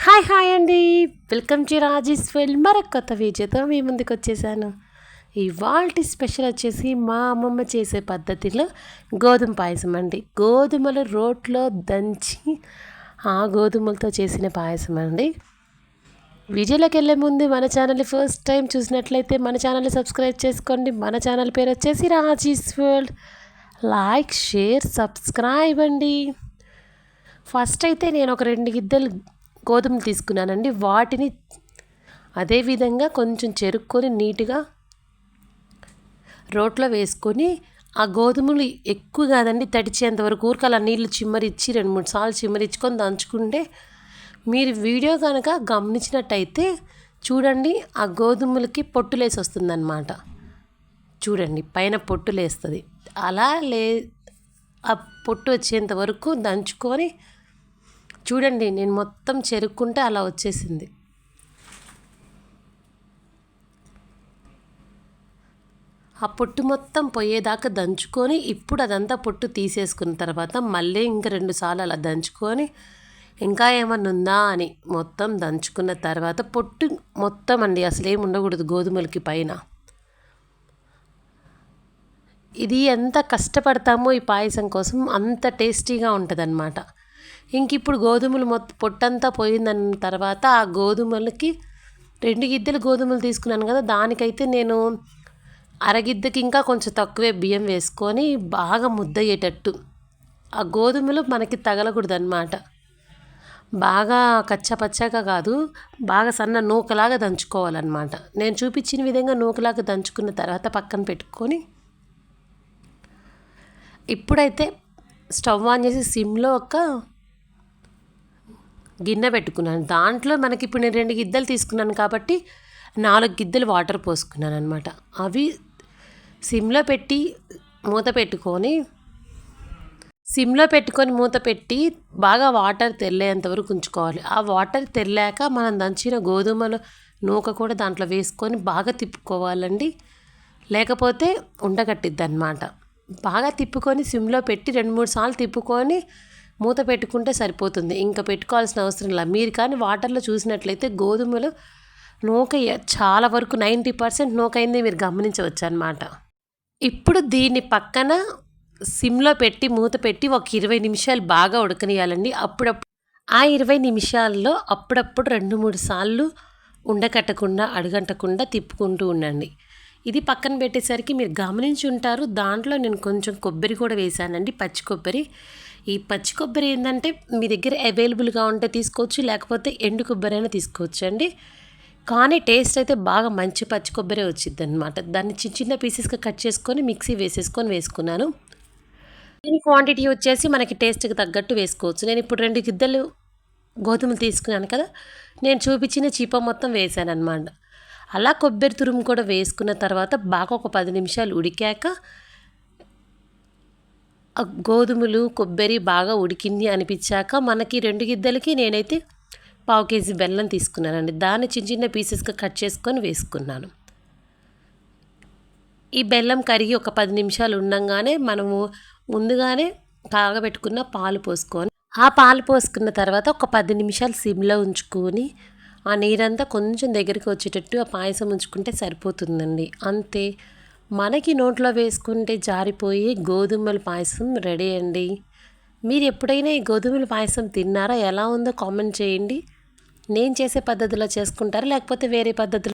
Hi అండి. Welcome to Raji's field. మరొక కొత్త వీడియోతో మీ ముందుకు వచ్చేసాను. ఇవాల్టి స్పెషల్ వచ్చేసి మా అమ్మమ్మ చేసే పద్ధతిలో గోధుమ పాయసం అండి. గోధుమలు రోట్లో దంచి ఆ గోధుమలతో చేసిన పాయసం అండి. వీడియోలోకి వెళ్ళే ముందు మన ఛానల్ని ఫస్ట్ టైం చూసినట్లయితే మన ఛానల్ని సబ్స్క్రైబ్ చేసుకోండి. మన ఛానల్ పేరు వచ్చేసి Raji's field. Like, share, subscribe అండి. ఫస్ట్ అయితే నేను ఒక 2 గిద్దలు గోధుమలు తీసుకున్నానండి. వాటిని అదేవిధంగా కొంచెం చెరుక్కొని నీట్గా రోట్లో వేసుకొని ఆ గోధుమలు ఎక్కువ కాదండి తడిచేంత వరకు ఊరికి అలా నీళ్ళు చిమ్మరిచ్చి 2-3 సార్లు చిమ్మరించుకొని దంచుకుంటే మీరు వీడియో కనుక గమనించినట్టయితే చూడండి ఆ గోధుమలకి పొట్టులేసి వస్తుందన్నమాట. చూడండి పైన పొట్టులేస్తుంది. అలా ఆ పొట్టు వచ్చేంత వరకు దంచుకొని చూడండి నేను మొత్తం చెరుక్కుంటే అలా వచ్చేసింది. ఆ పొట్టు మొత్తం పోయేదాకా దంచుకొని ఇప్పుడు అదంతా పొట్టు తీసేసుకున్న తర్వాత మళ్ళీ ఇంకా 2 సార్లు అలా దంచుకొని ఇంకా ఏమన్నా ఉందా అని మొత్తం దంచుకున్న తర్వాత పొట్టు మొత్తం అండి అసలు ఏమి ఉండకూడదు గోధుమలకి పైన. ఇది ఎంత కష్టపడతామో ఈ పాయసం కోసం అంత టేస్టీగా ఉంటుంది అన్నమాట. ఇంక ఇప్పుడు గోధుమలు పొట్టంతా పోయిందన్న తర్వాత ఆ గోధుమలకి 2 గిద్దెలు గోధుమలు తీసుకున్నాను కదా, దానికైతే నేను అరగిద్దకి ఇంకా కొంచెం తక్కువే బియ్యం వేసుకొని బాగా ముద్దయ్యేటట్టు ఆ గోధుమలు మనకి తగలకూడదు అన్నమాట. బాగా కచ్చపచ్చగా కాదు, బాగా సన్న నూకలాగా దంచుకోవాలన్నమాట. నేను చూపించిన విధంగా నూకలాగా దంచుకున్న తర్వాత పక్కన పెట్టుకొని ఇప్పుడైతే స్టవ్ ఆన్ చేసి సిమ్లో ఒక గిన్నె పెట్టుకున్నాను. దాంట్లో మనకి ఇప్పుడు నేను 2 గిద్దలు తీసుకున్నాను కాబట్టి 4 గిద్దలు వాటర్ పోసుకున్నాను అనమాట. అవి సిమ్లో పెట్టి మూత పెట్టుకొని మూత పెట్టి బాగా వాటర్ తెల్లేంత వరకు ఉంచుకోవాలి. ఆ వాటర్ తెల్లాక మనం దంచిన గోధుమల నూక కూడా దాంట్లో వేసుకొని బాగా తిప్పుకోవాలండి, లేకపోతే ఉండగట్టిద్ది అన్నమాట. బాగా తిప్పుకొని సిమ్లో పెట్టి 2-3 సార్లు తిప్పుకొని మూత పెట్టుకుంటే సరిపోతుంది. ఇంకా పెట్టుకోవాల్సిన అవసరం లేదు. మీరు కానీ వాటర్లో చూసినట్లయితే గోధుమలు నూక చాలా వరకు 90% నూకైంది మీరు గమనించవచ్చు అన్నమాట. ఇప్పుడు దీన్ని పక్కన సిమ్లో పెట్టి మూత పెట్టి ఒక 20 నిమిషాలు బాగా ఉడకనియాలండి. అప్పుడప్పుడు ఆ 20 నిమిషాల్లో అప్పుడప్పుడు 2-3 సార్లు ఉండకట్టకుండా అడుగంటకుండా తిప్పుకుంటూ ఉండండి. ఇది పక్కన పెట్టేసరికి మీరు గమనించి ఉంటారు, దాంట్లో నేను కొంచెం కొబ్బరి కూడా వేసానండి, పచ్చి కొబ్బరి. ఈ పచ్చి కొబ్బరి ఏంటంటే మీ దగ్గర అవైలబుల్గా ఉంటే తీసుకోవచ్చు, లేకపోతే ఎండు కొబ్బరి అయినా తీసుకోవచ్చు అండి. కానీ టేస్ట్ అయితే బాగా మంచి పచ్చి కొబ్బరి వచ్చింది అనమాట. దాన్ని చిన్న చిన్న పీసెస్గా కట్ చేసుకొని మిక్సీ వేసుకున్నాను. దీని క్వాంటిటీ వచ్చేసి మనకి టేస్ట్కి తగ్గట్టు వేసుకోవచ్చు. నేను ఇప్పుడు 2 గిద్దలు గోధుమలు తీసుకున్నాను కదా, నేను చూపించిన చీప మొత్తం వేసాను అనమాట. అలా కొబ్బరి తురుము కూడా వేసుకున్న తర్వాత బాగా ఒక 10 నిమిషాలు ఉడికాక గోధుమలు కొబ్బరి బాగా ఉడికింది అనిపించాక మనకి 2 గిద్దలకి నేనైతే 1/2 కేజీ బెల్లం తీసుకున్నానండి. దాన్ని చిన్న చిన్న పీసెస్గా కట్ చేసుకొని వేసుకున్నాను. ఈ బెల్లం కరిగి ఒక 10 నిమిషాలు ఉండంగానే మనము ముందుగానే కాగబెట్టుకున్న పాలు పోసుకొని ఆ పాలు పోసుకున్న తర్వాత ఒక 10 నిమిషాలు సిమ్లో ఉంచుకొని ఆ నీరంతా కొంచెం దగ్గరికి వచ్చేటట్టు ఆ పాయసం ఉంచుకుంటే సరిపోతుందండి. అంతే, మనకి నోట్లో వేసుకుంటే జారిపోయి గోధుమల పాయసం రెడీ అండి. మీరు ఎప్పుడైనా ఈ గోధుమల పాయసం తిన్నారా? ఎలా ఉందో కామెంట్ చేయండి. నేను చేసే పద్ధతిలో చేసుకుంటారా లేకపోతే వేరే పద్ధతిలో